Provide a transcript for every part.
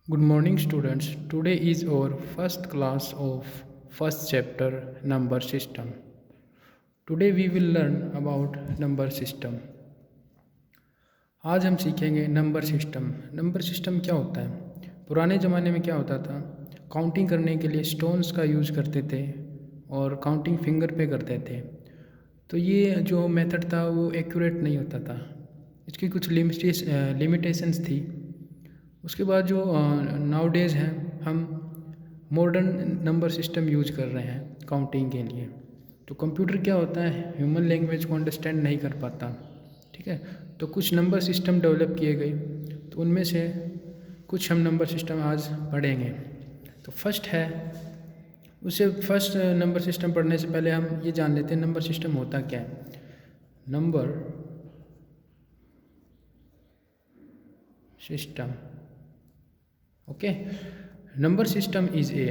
Good morning, students. Today is our first class of first chapter number system. Today we will learn about number system. आज हम सीखेंगे number system. Number system क्या होता है? पुराने ज़माने में क्या होता था? काउंटिंग करने के लिए स्टोन्स का यूज़ करते थे और काउंटिंग फिंगर पे करते थे। तो ये जो मेथड था वो एक्यूरेट नहीं होता था। इसकी कुछ लिमिटेशंस थी। उसके बाद जो नाउ डेज़ हैं हम मॉडर्न नंबर सिस्टम यूज कर रहे हैं काउंटिंग के लिए। तो कंप्यूटर क्या होता है, ह्यूमन लैंग्वेज को अंडरस्टैंड नहीं कर पाता। ठीक है, तो कुछ नंबर सिस्टम डेवलप किए गए, तो उनमें से कुछ हम नंबर सिस्टम आज पढ़ेंगे। तो फर्स्ट है, उसे फर्स्ट नंबर सिस्टम पढ़ने से पहले हम ये जान लेते हैं नंबर सिस्टम होता क्या है। Number system, okay, number system is a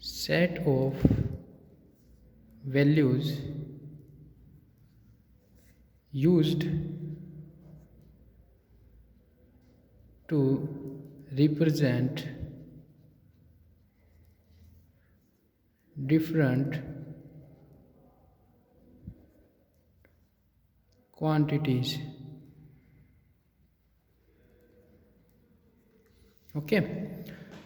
set of values used to represent different quantities. Okay,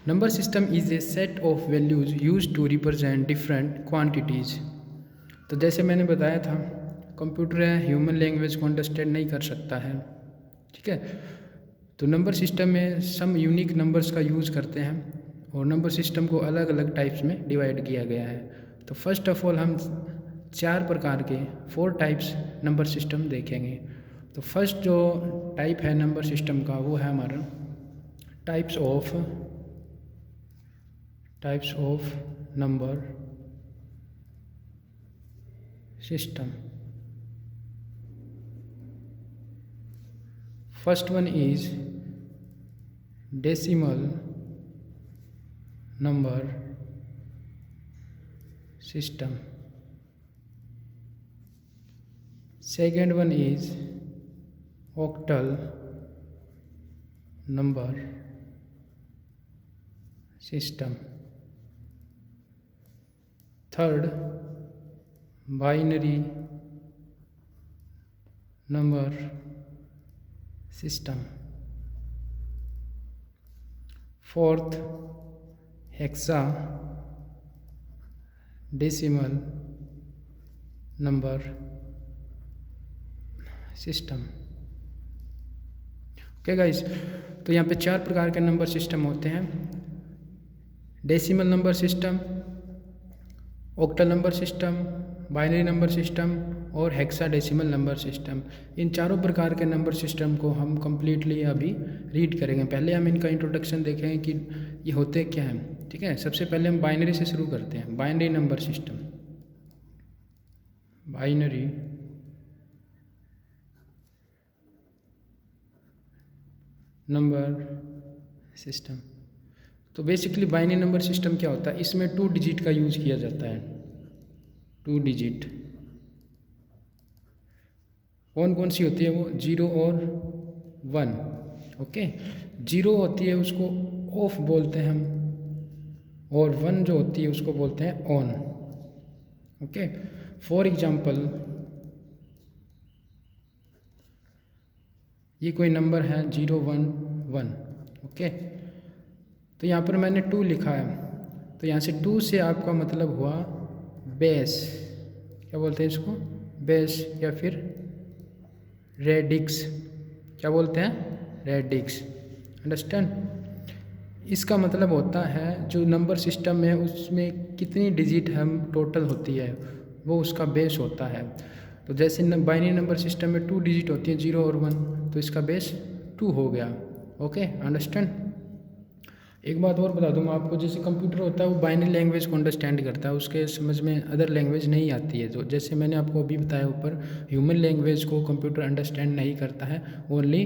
number system is a set of values used to represent different quantities. तो जैसे मैंने बताया था, कंप्यूटर है, human language को understand नहीं कर सकता है। ठीक है, तो नंबर सिस्टम में सम यूनिक नंबर्स का यूज़ करते हैं और नंबर सिस्टम को अलग अलग टाइप्स में डिवाइड किया गया है। तो फर्स्ट ऑफ ऑल हम 4 टाइप्स नंबर सिस्टम देखेंगे। तो फर्स्ट जो टाइप है नंबर सिस्टम का वो है हमारा types of number system. First one is decimal number system. Second one is octal number system. Third, binary number system. Fourth, hexadecimal number system. Okay guys, तो यहाँ पे 4 प्रकार के नंबर सिस्टम होते हैं। Decimal number system, octal number system, binary number system और hexadecimal number system. इन चारों प्रकार के नंबर सिस्टम को हम कम्प्लीटली अभी रीड करेंगे। पहले हम इनका इंट्रोडक्शन देखें कि ये होते क्या हैं। ठीक है, सबसे पहले हम बाइनरी से शुरू करते हैं। Binary number system, binary number system. तो बेसिकली बाइनरी नंबर सिस्टम क्या होता है, इसमें 2 डिजिट का यूज किया जाता है। 2 डिजिट कौन कौन सी होती है वो, 0 और 1। ओके, 0 होती है उसको ऑफ बोलते हैं हम, और 1 जो होती है उसको बोलते हैं ऑन। ओके, फॉर एग्जाम्पल ये कोई नंबर है 0 1 1। ओके, तो यहाँ पर मैंने 2 लिखा है, तो यहाँ से 2 से आपका मतलब हुआ बेस। क्या बोलते हैं इसको, बेस या फिर रेडिक्स। क्या बोलते हैं, रेडिक्स। अंडरस्टैंड, इसका मतलब होता है जो नंबर सिस्टम है उसमें कितनी डिजिट हम टोटल होती है वो उसका बेस होता है। तो जैसे बाइनरी नंबर सिस्टम में 2 डिजिट होती हैं 0 और 1, तो इसका बेस 2 हो गया। Okay, understand. एक बात और बता दूँ मैं आपको, जैसे कंप्यूटर होता है वो बाइनरी लैंग्वेज को अंडरस्टैंड करता है, उसके समझ में अदर लैंग्वेज नहीं आती है। तो जैसे मैंने आपको अभी बताया ऊपर, ह्यूमन लैंग्वेज को कंप्यूटर अंडरस्टैंड नहीं करता है, ओनली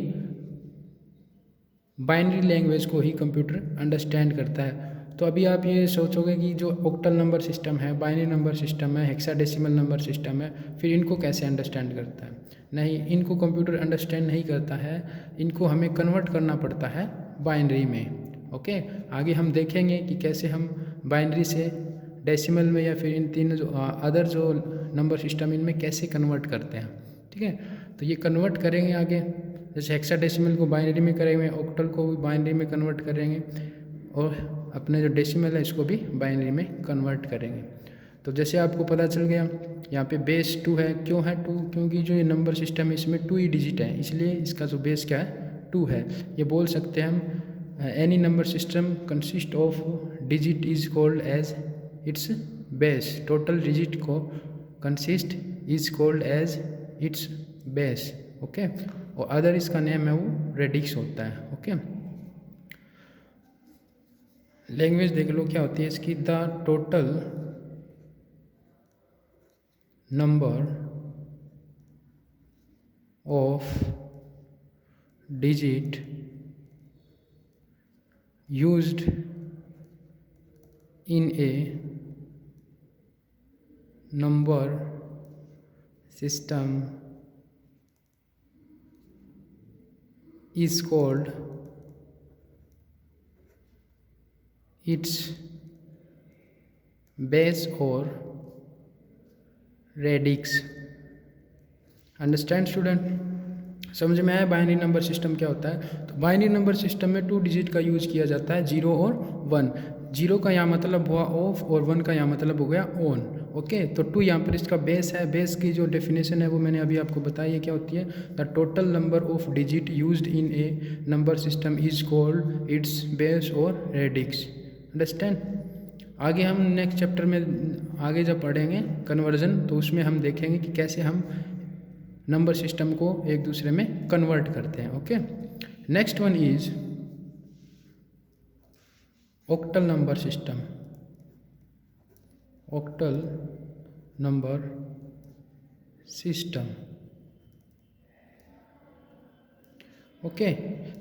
बाइनरी लैंग्वेज को ही कंप्यूटर अंडरस्टैंड करता है। तो अभी आप ये सोचोगे कि जो ऑक्टल नंबर सिस्टम है, बाइनरी नंबर सिस्टम है, हेक्साडेसिमल नंबर सिस्टम है, फिर इनको कैसे अंडरस्टैंड करता है? नहीं, इनको कंप्यूटर अंडरस्टैंड नहीं करता है, इनको हमें कन्वर्ट करना पड़ता है बाइनरी में। ओके, आगे हम देखेंगे कि कैसे हम बाइनरी से डेसिमल में या फिर इन तीन जो अदर जो नंबर सिस्टम इनमें कैसे कन्वर्ट करते हैं। ठीक है, तो ये कन्वर्ट करेंगे आगे, जैसे हेक्साडेसिमल को बाइनरी में करेंगे, ऑक्टल को भी बाइनरी में कन्वर्ट करेंगे और अपने जो डेसिमल है इसको भी बाइनरी में कन्वर्ट करेंगे। तो जैसे आपको पता चल गया यहाँ पे बेस 2 है। क्यों है 2? क्योंकि जो ये नंबर सिस्टम है इसमें 2 ही डिजिट है, इसलिए इसका जो बेस क्या है 2 है। ये बोल सकते हैं हम any number system consist of digit is called as its base. Total digit को consist is called as its base. Okay, और अदर इसका नेम है वो रेडिक्स होता है। ओके, लैंग्वेज देख लो क्या होती है इसकी। The total number of digit used in A number system is called its base or radix। Understand student? समझ में आया बाइनरी नंबर सिस्टम क्या होता है? तो बाइनरी नंबर सिस्टम में 2 डिजिट का यूज किया जाता है, 0 और 1। 0 का यहाँ मतलब हुआ ऑफ और 1 का यहाँ मतलब हो गया ऑन। ओके, तो 2 यहाँ पर इसका बेस है। बेस की जो डेफिनेशन है वो मैंने अभी आपको बताई है क्या होती है। The total number of digit used in A number system is called its base और रेडिक्स। अंडरस्टैंड? आगे हम नेक्स्ट चैप्टर में आगे जब पढ़ेंगे कन्वर्जन, तो उसमें हम देखेंगे कि कैसे हम नंबर सिस्टम को एक दूसरे में कन्वर्ट करते हैं। Okay, next one is octal number system. Octal number system. Okay,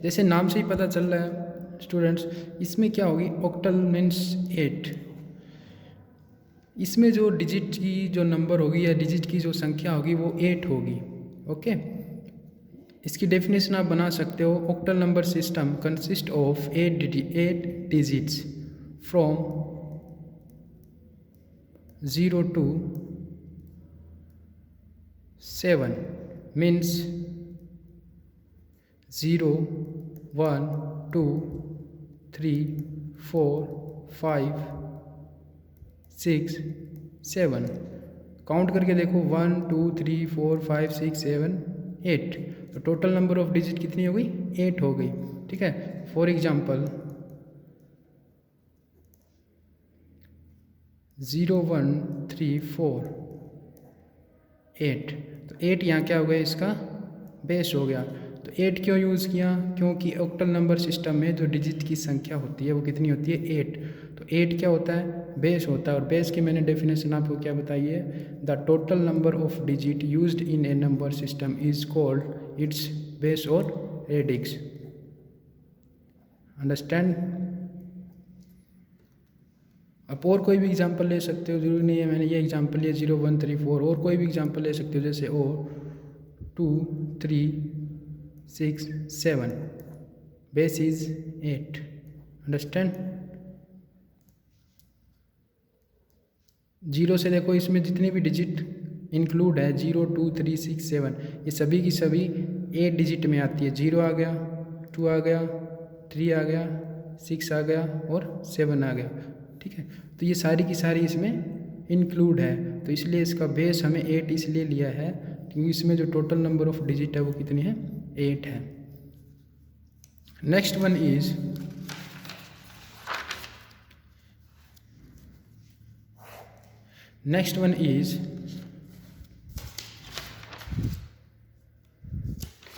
जैसे नाम से ही पता चल रहा है स्टूडेंट्स, इसमें क्या होगी? Octal means 8। इसमें जो डिजिट की जो नंबर होगी या डिजिट की जो संख्या होगी वो 8 होगी। ओके, इसकी डेफिनेशन आप बना सकते हो। Octal number system consist of 8 digits from 0 to 7 means 0 1 2 3 4 5 6 7। Count करके देखो 1 2 3 4 5 6 7 8। तो टोटल नंबर ऑफ डिजिट कितनी हो गई? 8 हो गई। ठीक है, फॉर एग्जाम्पल 0 1 3 4 8। तो 8 यहाँ क्या हो गया? इसका बेस हो गया। तो 8 क्यों यूज़ किया? क्योंकि ऑक्टल नंबर सिस्टम में जो डिजिट की संख्या होती है वो कितनी होती है? 8। तो 8 क्या होता है? बेस होता है। और बेस की मैंने डेफिनेशन आपको क्या बताई है? The total number of digit used in A number system is called its base और रेडिक्स। अंडरस्टैंड? आप और कोई भी एग्जांपल ले सकते हो, जरूरी नहीं है मैंने ये एग्जांपल लिया 0 1 3 4। और कोई भी एग्जांपल ले सकते हो, जैसे 2 3 6 7। Base is 8। अंडरस्टैंड? 0 से देखो इसमें जितनी भी डिजिट इंक्लूड है 0 2 3 6 7, ये सभी की सभी 8 डिजिट में आती है। 0 आ गया, 2 आ गया, 3 आ गया, 6 आ गया और 7 आ गया। ठीक है, तो ये सारी की सारी इसमें इंक्लूड है। तो इसलिए इसका बेस हमें 8 इसलिए लिया है क्योंकि इसमें जो टोटल नंबर ऑफ डिजिट है वो कितनी है? 8 है। Next one is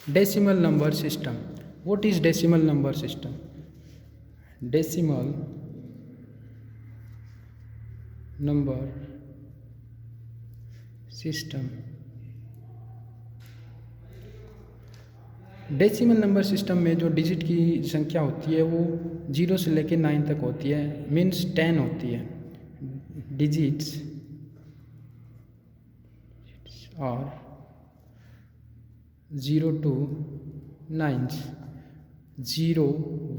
decimal number system. What is decimal number system? Decimal number system decimal number system में जो डिजिट की संख्या होती है वो 0 से लेकर 9 तक होती है, मीन्स 10 होती है। डिजिट्स और 0 to 9, 0,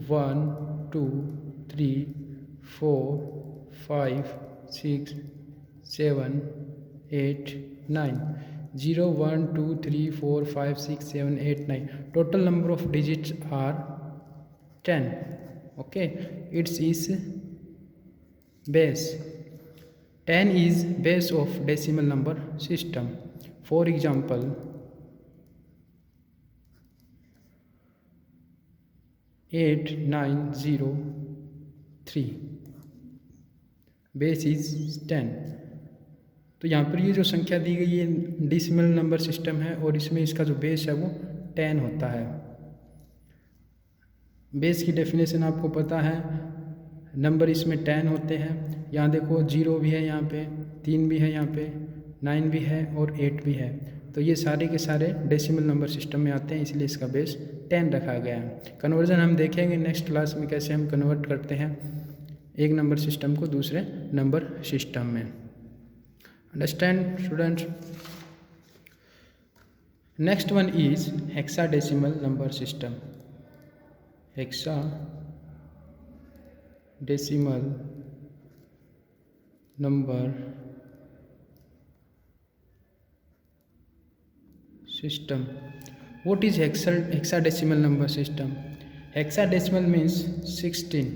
1, 2, 3, 4, 5, 6, 7, 8, 9, 0, 1, 2, 3, 4, 5, 6, 7, 8, 9. Total number of digits are 10. Okay, it is base. 10 is base of decimal number system. For example, 8903 base is 10। तो यहाँ पर ये जो संख्या दी गई है डेसिमल नंबर सिस्टम है और इसमें इसका जो बेस है वो 10 होता है। बेस की डेफिनेशन आपको पता है, नंबर इसमें 10 होते हैं। यहाँ देखो 0 भी है, यहाँ पे 3 भी है, यहाँ पे 9 भी है और 8 भी है। तो ये सारे के सारे डेसिमल नंबर सिस्टम में आते हैं, इसलिए इसका बेस 10 रखा गया है। कन्वर्जन हम देखेंगे नेक्स्ट क्लास में कैसे हम कन्वर्ट करते हैं एक नंबर सिस्टम को दूसरे नंबर सिस्टम में। Understand students. Next one is hexadecimal number system. Hexadecimal number system. What is hexadecimal number system? Hexadecimal means 16.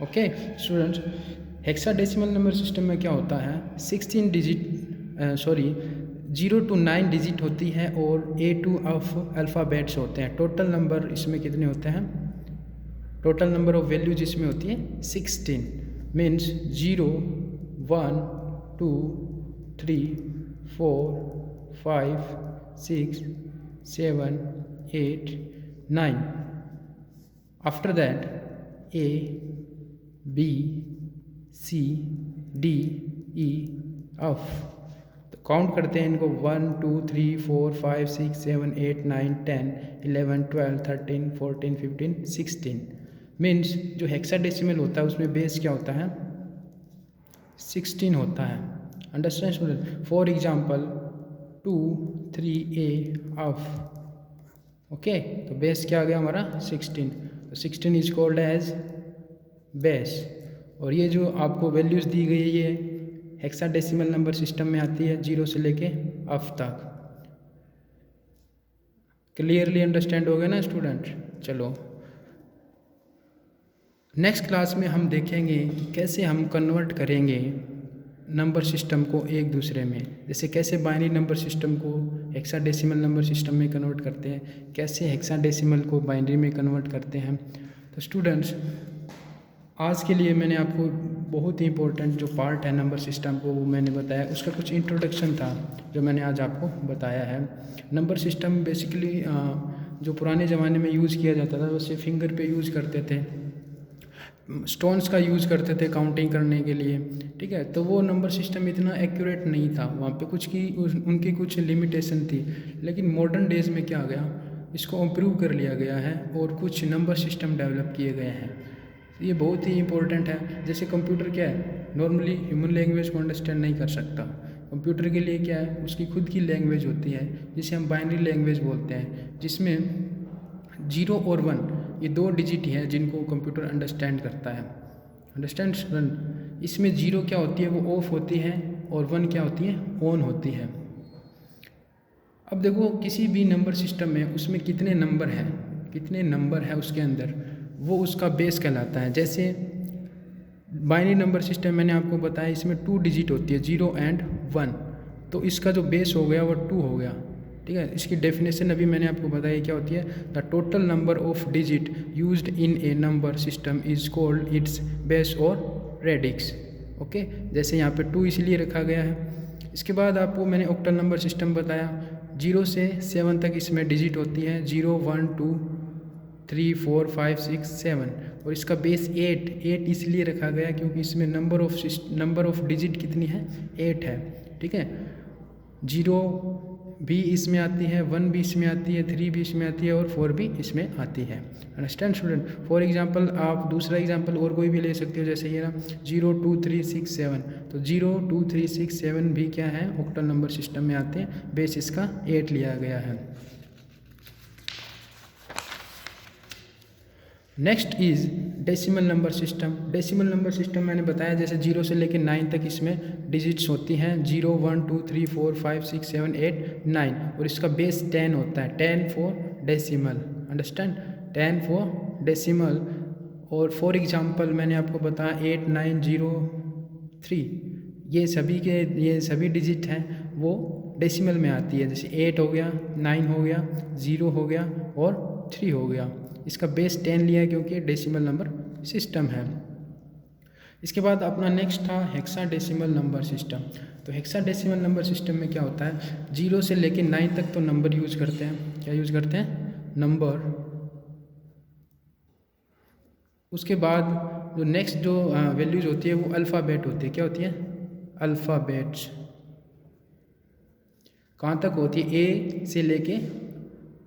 Okay students, hexadecimal number system में क्या होता है, 16 डिजिट 0 to 9 डिजिट होती है और A2 ऑफ अल्फ़ाबेट्स होते हैं। टोटल नंबर इसमें कितने होते हैं, टोटल नंबर ऑफ वैल्यूज इसमें होती है 16, means 0, 1, 2, 3, 4, 5, 6, 7, 8, 9. After that A, B, C, D, E, F. तो काउंट करते हैं इनको 1, 2, 3, 4, 5, 6, 7, 8, 9, 10, 11, 12, 13, 14, 15, 16. मीन्स जो हेक्साडेसिमल होता है उसमें बेस क्या होता है, 16 होता है। Understand student. For example 2, 3A of. Okay, तो बेस क्या आ गया हमारा 16। तो 16 इज कॉल्ड एज बेस। और ये जो आपको वैल्यूज़ दी गई है ये हेक्साडेसिमल नंबर सिस्टम में आती है 0 से लेके अफ तक। क्लियरली अंडरस्टैंड हो गया ना स्टूडेंट। चलो नेक्स्ट क्लास में हम देखेंगे कि कैसे हम कन्वर्ट करेंगे नंबर सिस्टम को एक दूसरे में, जैसे कैसे बाइनरी नंबर सिस्टम को हेक्साडेसिमल नंबर सिस्टम में कन्वर्ट करते हैं, कैसे हेक्साडेसिमल को बाइनरी में कन्वर्ट करते हैं। तो स्टूडेंट्स आज के लिए मैंने आपको बहुत ही इंपॉर्टेंट जो पार्ट है नंबर सिस्टम को वो मैंने बताया, उसका कुछ इंट्रोडक्शन था जो मैंने आज आपको बताया है। नंबर सिस्टम बेसिकली जो पुराने ज़माने में यूज़ किया जाता था वैसे फिंगर पे यूज़ करते थे, स्टोन्स का यूज़ करते थे काउंटिंग करने के लिए, ठीक है। तो वो नंबर सिस्टम इतना एक्यूरेट नहीं था, वहाँ पे कुछ की उनकी कुछ लिमिटेशन थी। लेकिन मॉडर्न डेज़ में क्या आ गया, इसको इम्प्रूव कर लिया गया है और कुछ नंबर सिस्टम डेवलप किए गए हैं। ये बहुत ही इंपॉर्टेंट है। जैसे कंप्यूटर क्या है, नॉर्मली ह्यूमन लैंग्वेज को अंडरस्टैंड नहीं कर सकता। कंप्यूटर के लिए क्या है, उसकी खुद की लैंग्वेज होती है जिसे हम बाइनरी लैंग्वेज बोलते हैं, जिसमें 0 और 1 ये 2 डिजिट हैं जिनको कंप्यूटर अंडरस्टैंड करता है। Understand student. इसमें 0 क्या होती है, वो ऑफ होती है और 1 क्या होती है, ऑन होती है। अब देखो किसी भी नंबर सिस्टम में उसमें कितने नंबर है उसके अंदर, वो उसका बेस कहलाता है। जैसे बाइनरी नंबर सिस्टम मैंने आपको बताया, इसमें 2 डिजिट होती है 0 एंड 1, तो इसका जो बेस हो गया वो 2 हो गया, ठीक है। इसकी डेफिनेशन अभी मैंने आपको बताई क्या होती है, the total number of digit used in A number system is called its base और रेडिक्स। ओके, जैसे यहाँ पे 2 इसलिए रखा गया है। इसके बाद आपको मैंने ऑक्टल नंबर सिस्टम बताया, 0 से 7 तक इसमें डिजिट होती है, 0, 1, 2, 3, 4, 5, 6, 7, और इसका बेस 8 इसलिए रखा गया क्योंकि इसमें नंबर ऑफ डिजिट कितनी है, 8 है, ठीक है। 0 भी इसमें आती है, 1 भी इसमें आती है, 3 भी इसमें आती है और 4 भी इसमें आती है। Understand student. फॉर एग्जांपल आप दूसरा एग्जांपल और कोई भी ले सकते हो, जैसे ये ना 0 2 3 6 7, तो 0 2 3 6 7 भी क्या है, ऑक्टल नंबर सिस्टम में आते हैं। बेस इसका 8 लिया गया है। Next is decimal number system. Decimal number system मैंने बताया जैसे 0 से लेकर 9 तक इसमें डिजिट्स होती हैं, 0 1 2 3 4 5 6 7 8 9, और इसका बेस 10 होता है, 10 for decimal. Understand, 10 for decimal. और फॉर एग्जांपल मैंने आपको बताया 8 9 0 3, ये सभी डिजिट हैं वो डेसिमल में आती है। जैसे 8 हो गया, 9 हो गया, 0 हो गया और 3 हो गया। इसका बेस 10 लिया है क्योंकि डेसिमल नंबर सिस्टम है। इसके बाद अपना नेक्स्ट था हेक्साडेसिमल नंबर सिस्टम। तो हेक्साडेसिमल नंबर सिस्टम में क्या होता है, 0 से लेकर 9 तक तो नंबर यूज करते हैं। क्या यूज करते हैं, नंबर। उसके बाद जो नेक्स्ट जो वैल्यूज होती है वो अल्फ़ाबेट होती है। क्या होती है, अल्फ़ाबेट्स। कहाँ तक होती है, ए से लेके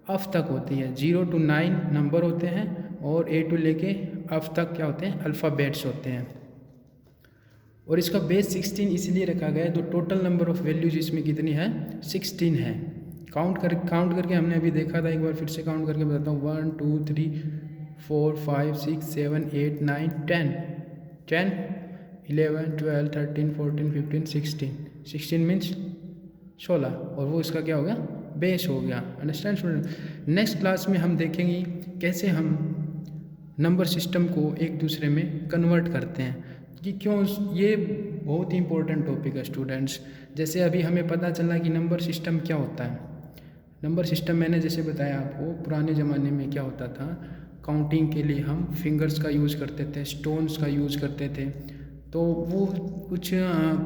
अफ तक होती है। 0 to 9 नंबर होते हैं और ए टू लेके अफ तक क्या होते हैं, अल्फ़ाबेट्स होते हैं। और इसका बेस 16 इसलिए रखा गया है, तो टोटल नंबर ऑफ़ वैल्यूज इसमें कितनी है, 16 है। काउंट करके हमने अभी देखा था, एक बार फिर से काउंट करके बताता हूँ। 1 2 3 4 5 6 7 8 9 10 10 11 12 13 14 15 16 16 मीन्स 16, और वो इसका क्या हो गया, बेस हो गया। Understand student. नेक्स्ट क्लास में हम देखेंगे कैसे हम नंबर सिस्टम को एक दूसरे में कन्वर्ट करते हैं, कि क्यों, ये बहुत ही इंपॉर्टेंट टॉपिक है स्टूडेंट्स। जैसे अभी हमें पता चला कि नंबर सिस्टम क्या होता है। नंबर सिस्टम मैंने जैसे बताया आपको, पुराने ज़माने में क्या होता था, काउंटिंग के लिए हम फिंगर्स का यूज़ करते थे, स्टोन्स का यूज़ करते थे, तो वो कुछ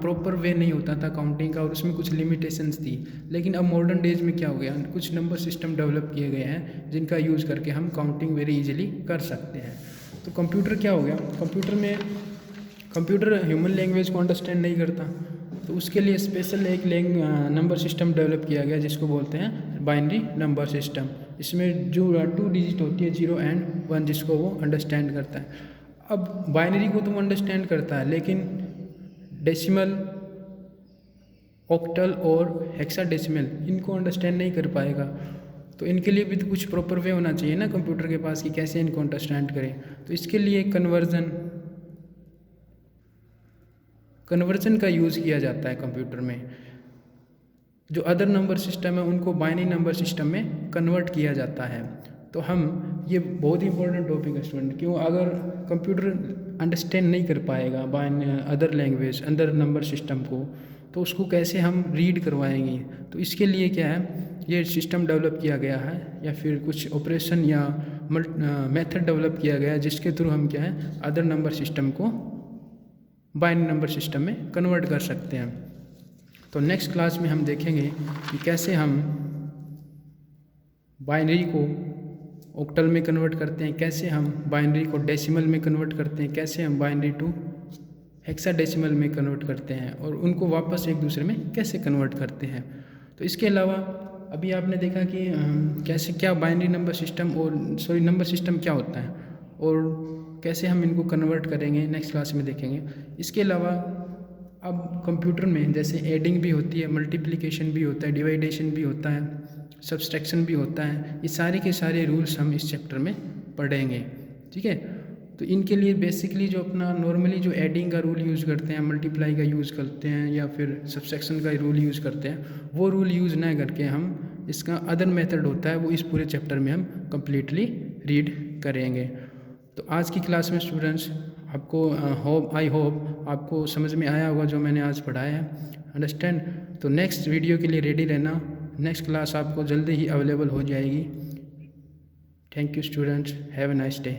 प्रॉपर वे नहीं होता था काउंटिंग का, और उसमें कुछ लिमिटेशंस थी। लेकिन अब मॉडर्न डेज में क्या हो गया, कुछ नंबर सिस्टम डेवलप किए गए हैं जिनका यूज़ करके हम काउंटिंग वेरी इजीली कर सकते हैं। तो कंप्यूटर क्या हो गया, कंप्यूटर ह्यूमन लैंग्वेज को अंडरस्टैंड नहीं करता, तो उसके लिए स्पेशल एक नंबर सिस्टम डेवलप किया गया जिसको बोलते हैं बाइनरी नंबर सिस्टम। इसमें जो 2 डिजिट होती है 0 and 1, जिसको वो अंडरस्टैंड करता है। अब बाइनरी को तो वो अंडरस्टैंड करता है, लेकिन डेसिमल, ऑक्टल और हेक्साडेसिमल इनको अंडरस्टैंड नहीं कर पाएगा। तो इनके लिए भी तो कुछ प्रॉपर वे होना चाहिए ना कंप्यूटर के पास, कि कैसे इनको अंडरस्टैंड करें। तो इसके लिए कन्वर्जन का यूज़ किया जाता है कंप्यूटर में। जो अदर नंबर सिस्टम है उनको बाइनरी नंबर सिस्टम में कन्वर्ट किया जाता है। तो हम, ये बहुत ही इंपॉर्टेंट टॉपिक है स्टूडेंट, क्यों, अगर कंप्यूटर अंडरस्टैंड नहीं कर पाएगा other language, other number system को, तो उसको कैसे हम रीड करवाएंगे। तो इसके लिए क्या है, ये सिस्टम डेवलप किया गया है, या फिर कुछ ऑपरेशन या मेथड डेवलप किया गया है जिसके थ्रू हम क्या है, अदर नंबर सिस्टम को बाइनरी नंबर सिस्टम में कन्वर्ट कर सकते हैं। तो नेक्स्ट क्लास में हम देखेंगे कि कैसे हम बाइनरी को ऑक्टल में कन्वर्ट करते हैं, कैसे हम बाइनरी को डेसिमल में कन्वर्ट करते हैं, कैसे हम बाइनरी टू हेक्साडेसिमल में कन्वर्ट करते हैं, और उनको वापस एक दूसरे में कैसे कन्वर्ट करते हैं। तो इसके अलावा अभी आपने देखा कि कैसे क्या बाइनरी नंबर सिस्टम और नंबर सिस्टम क्या होता है और कैसे हम इनको कन्वर्ट करेंगे, नेक्स्ट क्लास में देखेंगे। इसके अलावा अब कंप्यूटर में जैसे एडिंग भी होती है, मल्टीप्लिकेशन भी होता है, डिवाइडेशन भी होता है, सब्सट्रैक्शन भी होता है। ये सारे के सारे रूल्स हम इस चैप्टर में पढ़ेंगे, ठीक है। तो इनके लिए बेसिकली जो अपना नॉर्मली जो एडिंग का रूल यूज़ करते हैं, मल्टीप्लाई का यूज़ करते हैं, या फिर सब्सट्रैक्शन का रूल यूज़ करते हैं, वो रूल यूज़ ना करके हम इसका अदर मेथड होता है वो इस पूरे चैप्टर में हम कम्प्लीटली रीड करेंगे। तो आज की क्लास में स्टूडेंट्स आपको आई होप आपको समझ में आया होगा जो मैंने आज पढ़ाया है, अंडरस्टैंड। तो नेक्स्ट वीडियो के लिए रेडी रहना, नेक्स्ट क्लास आपको जल्दी ही अवेलेबल हो जाएगी। Thank you students, have a nice day.